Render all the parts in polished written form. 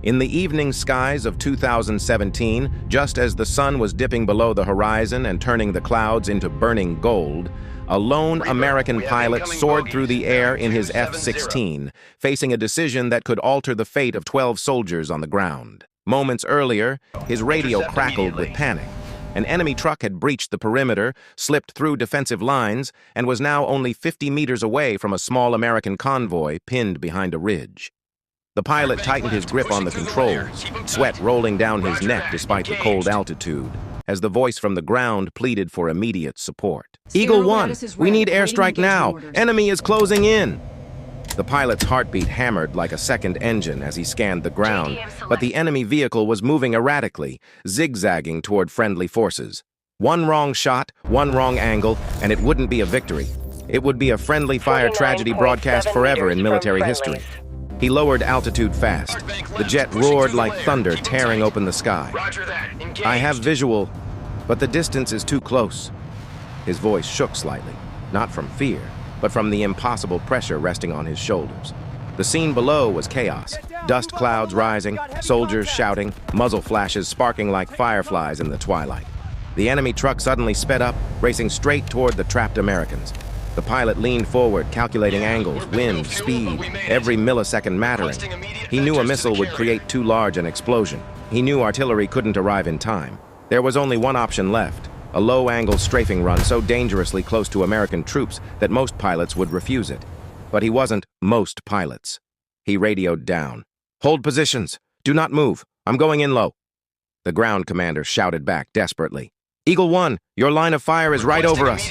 In the evening skies of 2017, just as the sun was dipping below the horizon and turning the clouds into burning gold, a lone American pilot soared through the air in his F-16, facing a decision that could alter the fate of 12 soldiers on the ground. Moments earlier, his radio crackled with panic. An enemy truck had breached the perimeter, slipped through defensive lines, and was now only 50 meters away from a small American convoy pinned behind a ridge. The pilot tightened his grip on the controls, sweat rolling down his neck despite the cold altitude, as the voice from the ground pleaded for immediate support. Eagle 1, we need airstrike now. Enemy is closing in. The pilot's heartbeat hammered like a second engine as he scanned the ground, but the enemy vehicle was moving erratically, zigzagging toward friendly forces. One wrong shot, one wrong angle, and it wouldn't be a victory. It would be a friendly fire tragedy broadcast forever in military history. He lowered altitude fast. The jet roared like thunder, tearing open the sky. I have visual, but the distance is too close. His voice shook slightly, not from fear, but from the impossible pressure resting on his shoulders. The scene below was chaos. Dust clouds rising, soldiers shouting, muzzle flashes sparking like fireflies in the twilight. The enemy truck suddenly sped up, racing straight toward the trapped Americans. The pilot leaned forward, calculating angles, wind, speed, every millisecond mattering. He knew a missile would create too large an explosion. He knew artillery couldn't arrive in time. There was only one option left, a low-angle strafing run so dangerously close to American troops that most pilots would refuse it. But he wasn't most pilots. He radioed down. "Hold positions. Do not move. I'm going in low." The ground commander shouted back desperately. "Eagle 1, your line of fire is right over us."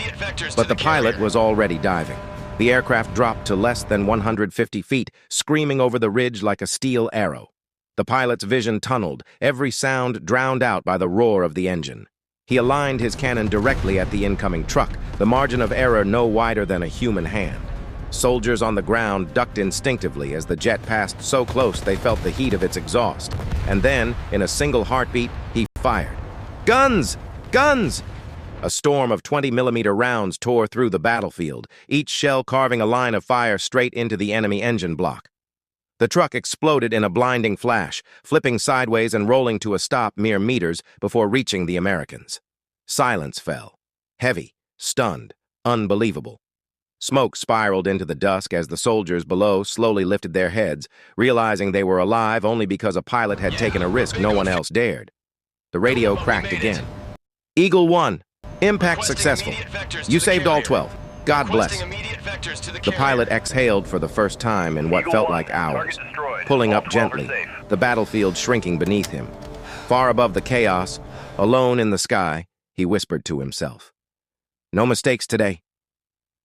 But the pilot was already diving. The aircraft dropped to less than 150 feet, screaming over the ridge like a steel arrow. The pilot's vision tunneled, every sound drowned out by the roar of the engine. He aligned his cannon directly at the incoming truck, the margin of error no wider than a human hand. Soldiers on the ground ducked instinctively as the jet passed so close they felt the heat of its exhaust. And then, in a single heartbeat, he fired. "Guns! Guns!" A storm of 20mm rounds tore through the battlefield, each shell carving a line of fire straight into the enemy engine block. The truck exploded in a blinding flash, flipping sideways and rolling to a stop mere meters before reaching the Americans. Silence fell. Heavy, stunned, unbelievable. Smoke spiraled into the dusk as the soldiers below slowly lifted their heads, realizing they were alive only because a pilot had taken a risk no one else dared. The radio cracked again. "Eagle 1, impact successful. You saved all 12. God bless." The pilot exhaled for the first time in what felt like hours, pulling up gently, the battlefield shrinking beneath him. Far above the chaos, alone in the sky, he whispered to himself, "No mistakes today."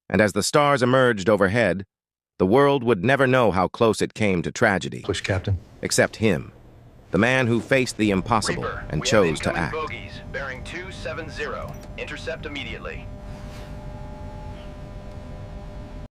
And as the stars emerged overhead, the world would never know how close it came to tragedy. Push, Captain. Except him, the man who faced the impossible and chose to act. Bogies bearing 270. Intercept immediately.